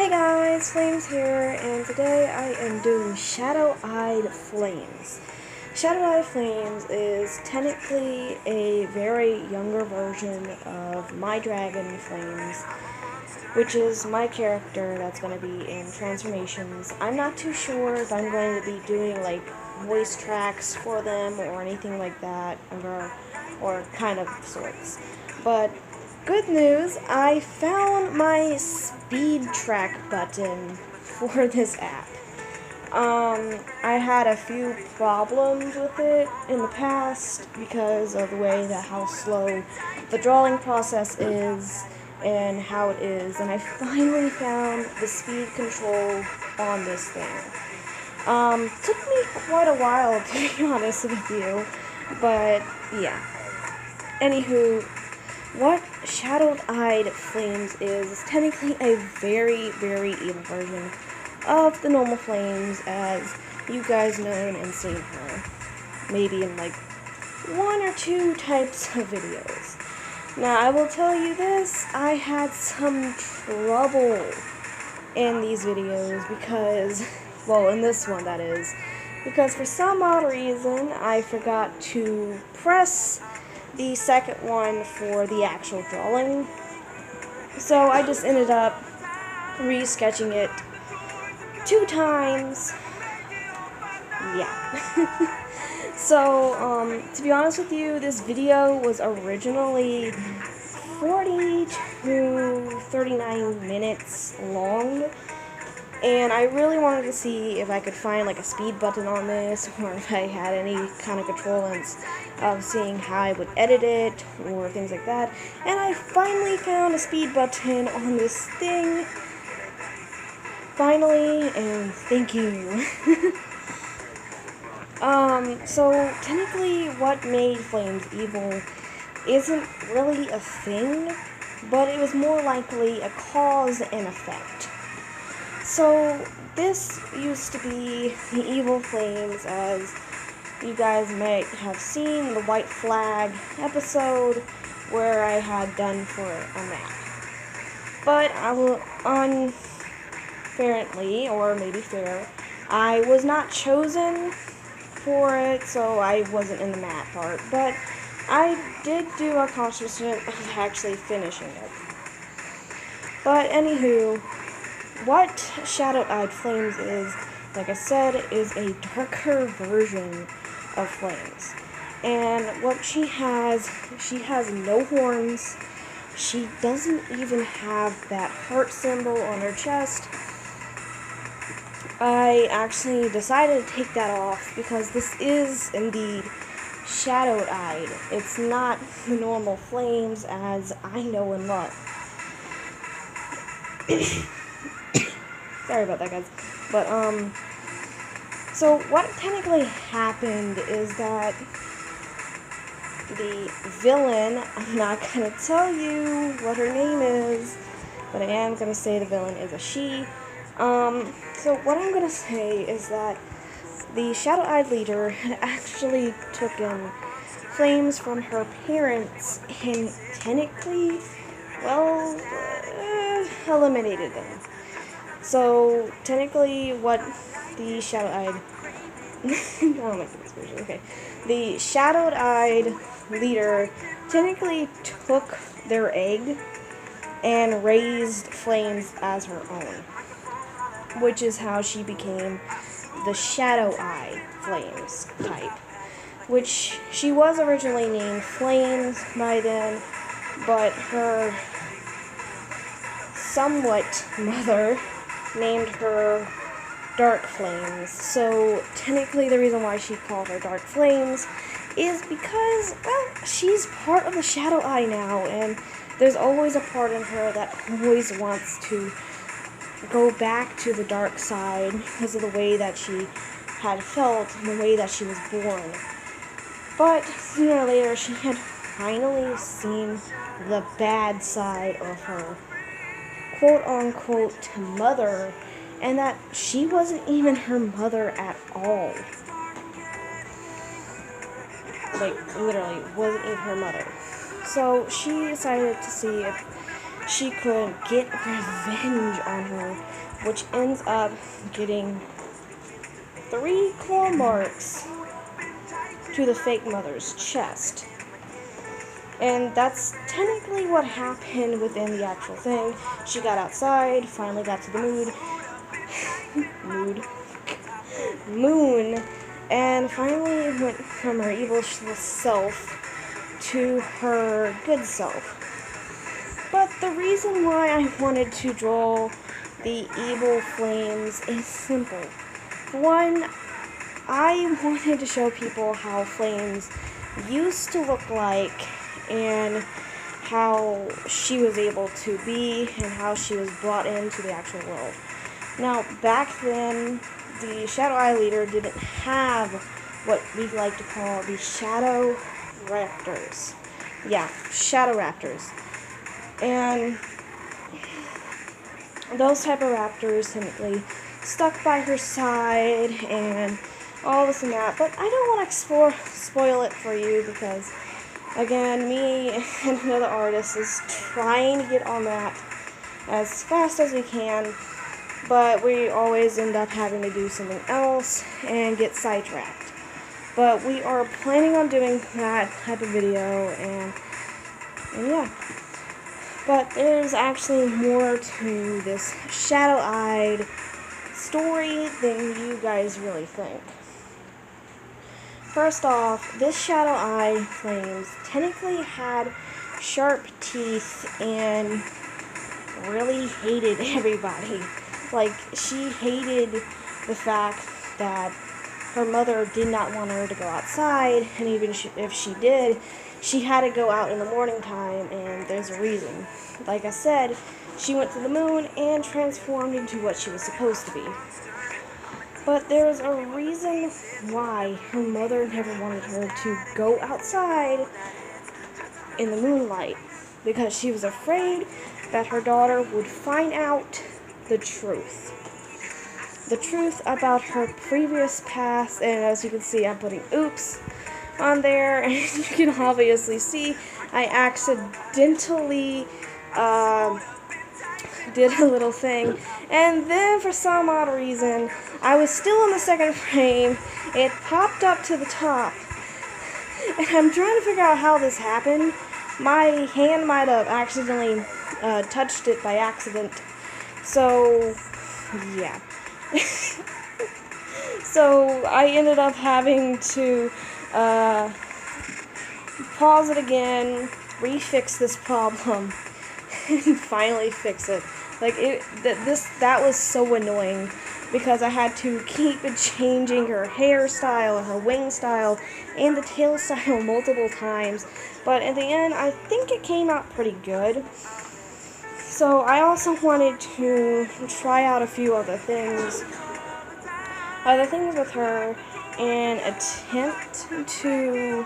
Hey guys, Flames here, and today I am doing Shadow-Eyed Flames. Shadow-Eyed Flames is technically a very younger version of My Dragon Flames, which is my character that's going to be in Transformations. I'm not too sure if I'm going to be doing like voice tracks for them or anything like that, or kind of sorts. But good news, I found my speed track button for this app. I had a few problems with it in the past because of the way that how slow the drawing process is and how it is, and I finally found the speed control on this thing. Took me quite a while, to be honest with you, but yeah. Anywho, what Shadow-Eyed Flames is technically a very, very evil version of the normal Flames, as you guys know and seen her. Maybe in like one or two types of videos. Now, I will tell you this, I had some trouble in these videos because, well, in this one that is, because for some odd reason, I forgot to press the second one for the actual drawing. So I just ended up re-sketching it 2 times. Yeah. So, to be honest with you, this video was originally 40 to 39 minutes long, and I really wanted to see if I could find like a speed button on this, or if I had any kind of controlance of seeing how I would edit it, or things like that, and I finally found a speed button on this thing. Finally, and thank you. So technically what made Flames evil isn't really a thing, but it was more likely a cause and effect. So this used to be the evil Flames, as you guys might have seen the White Flag episode where I had done for a map. But I will, unfairly, or maybe fair, I was not chosen for it, so I wasn't in the map part, but I did do a accomplishment of actually finishing it. But anywho, what Shadow-Eyed Flames is, like I said, is a darker version of Flames. And what she has no horns. She doesn't even have that heart symbol on her chest. I actually decided to take that off because this is indeed Shadow-Eyed. It's not the normal Flames as I know and love. Sorry about that, guys. But, so what technically happened is that the villain, I'm not gonna tell you what her name is, but I am gonna say the villain is a she. So what I'm gonna say is that the Shadow-Eyed leader had actually taken Flames from her parents and technically, well, eliminated them. So technically what the Shadow-Eyed oh my goodness, okay. The Shadow-Eyed leader technically took their egg and raised Flames as her own, which is how she became the Shadow-Eyed Flames type, which she was originally named Flames by then, but her somewhat mother named her Dark Flames. So technically the reason why she called her Dark Flames is because, well, she's part of the Shadow-Eye now, and there's always a part in her that always wants to go back to the dark side because of the way that she had felt and the way that she was born. But sooner or later, she had finally seen the bad side of her quote-unquote mother, and that she wasn't even her mother at all. Like, literally, wasn't even her mother. So she decided to see if she could get revenge on her, which ends up getting 3 claw marks to the fake mother's chest. And that's technically what happened within the actual thing. She got outside, finally got to the moon, and finally went from her evil self to her good self. But the reason why I wanted to draw the evil flames is simple. One, I wanted to show people how flames used to look like and how she was able to be and how she was brought into the actual world. Now, back then, the Shadow Eye leader didn't have what we like to call the Shadow Raptors. Yeah, Shadow Raptors. And those type of raptors technically stuck by her side and all this and that. But I don't want to spoil it for you because, again, me and another artist is trying to get on that as fast as we can. But we always end up having to do something else and get sidetracked. But we are planning on doing that type of video, and yeah. But there's actually more to this Shadow-Eyed story than you guys really think. First off, this Shadow-Eye Flames technically had sharp teeth and really hated everybody. Like, she hated the fact that her mother did not want her to go outside, and even if she did, she had to go out in the morning time, and there's a reason. Like I said, she went to the moon and transformed into what she was supposed to be. But there's a reason why her mother never wanted her to go outside in the moonlight, because she was afraid that her daughter would find out the truth. The truth about her previous past, and as you can see, I'm putting oops on there, and you can obviously see I accidentally did a little thing, and then for some odd reason, I was still in the second frame, it popped up to the top, and I'm trying to figure out how this happened. My hand might have accidentally touched it by accident, so yeah. So I ended up having to pause it again, refix this problem, and finally fix it. Like, that was so annoying because I had to keep changing her hairstyle, her wing style, and the tail style multiple times. But in the end, I think it came out pretty good. So I also wanted to try out a few other things with her and attempt to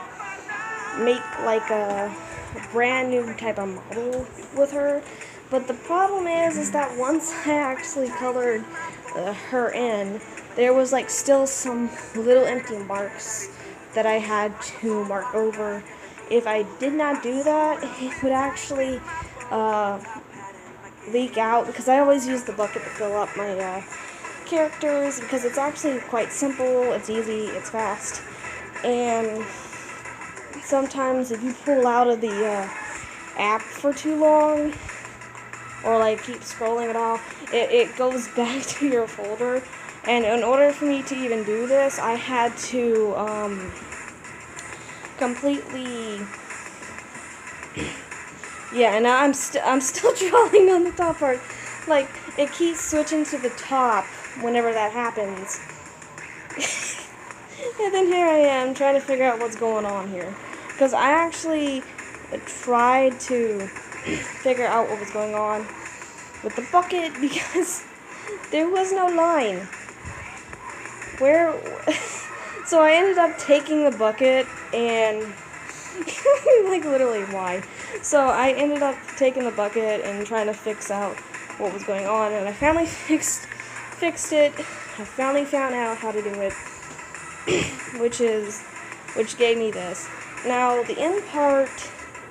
make like a brand new type of model with her. But the problem is that once I actually colored her in, there was like still some little empty marks that I had to mark over. If I did not do that, it would actually leak out, because I always use the bucket to fill up my characters, because it's actually quite simple, it's easy, it's fast, and sometimes if you pull out of the app for too long, or like keep scrolling it off, it goes back to your folder. And in order for me to even do this, I had to completely, yeah, and I'm still drawing on the top part. Like, it keeps switching to the top whenever that happens. And then here I am trying to figure out what's going on here, because I actually tried to figure out what was going on with the bucket, because there was no line. So I ended up taking the bucket and like, literally, why? So I ended up taking the bucket and trying to fix out what was going on, and I finally fixed it. I finally found out how to do it, which gave me this. Now, the end part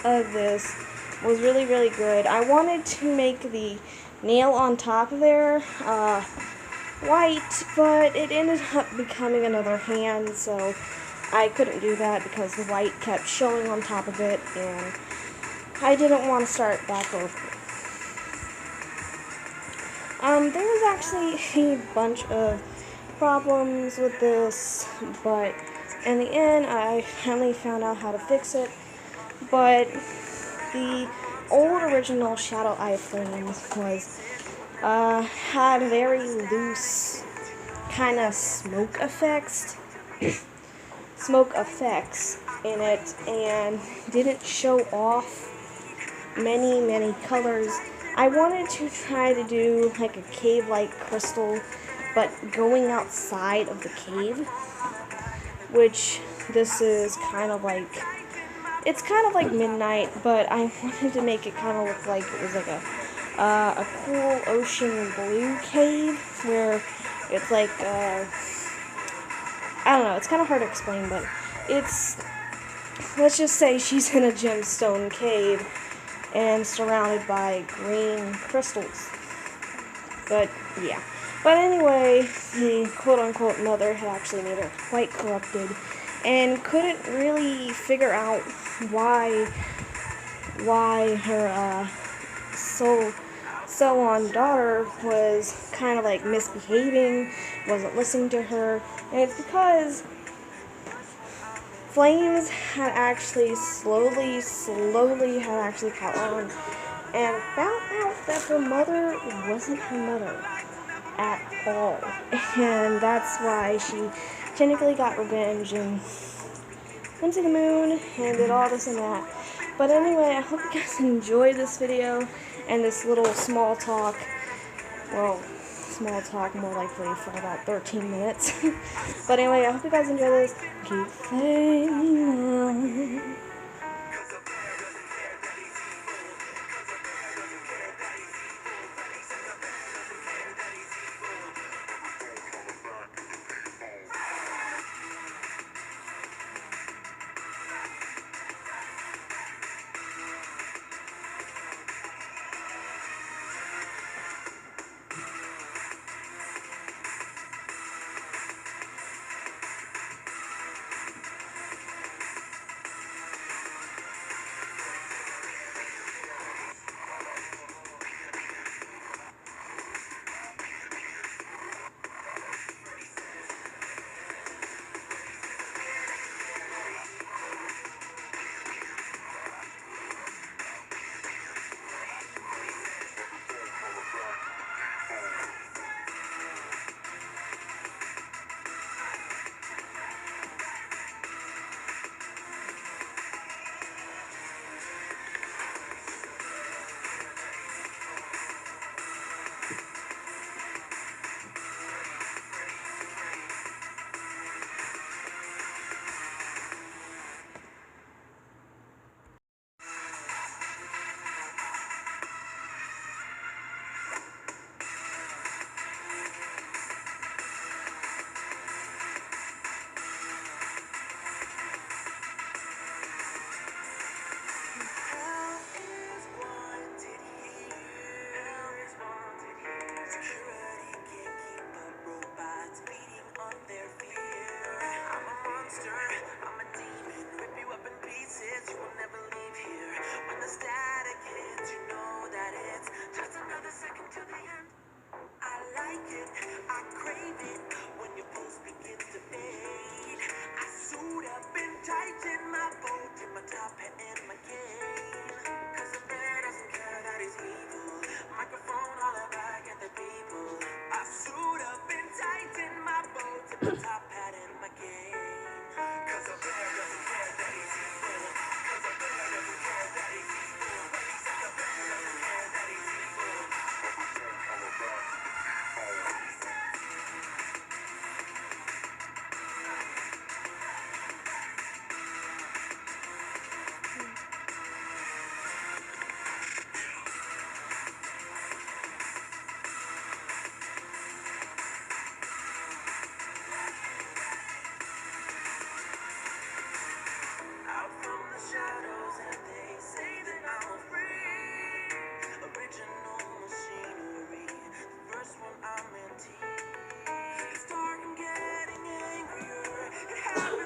of this was really, really good. I wanted to make the nail on top of there white, but it ended up becoming another hand, so I couldn't do that because the white kept showing on top of it, and I didn't want to start back over. There was actually a bunch of problems with this, but in the end, I finally found out how to fix it. But the old original Shadow Eye Flames was had very loose kind of smoke effects in it, and didn't show off many colors. I wanted to try to do like a cave-like crystal, but going outside of the cave, which this is kind of like, it's kind of like midnight, but I wanted to make it kind of look like it was like a cool ocean blue cave, where it's like, I don't know, it's kind of hard to explain, but it's, let's just say she's in a gemstone cave and surrounded by green crystals. But yeah. But anyway, the quote-unquote mother had actually made her quite corrupted and couldn't really figure out why her so-on daughter was kind of like misbehaving, wasn't listening to her, and it's because Flames had actually slowly had actually caught on and found out that her mother wasn't her mother at all. And that's why she technically got revenge and went to the moon and did all this and that. But anyway, I hope you guys enjoyed this video and this little small talk. Well, small talk more likely for about 13 minutes. But anyway, I hope you guys enjoy this. Keep playing on.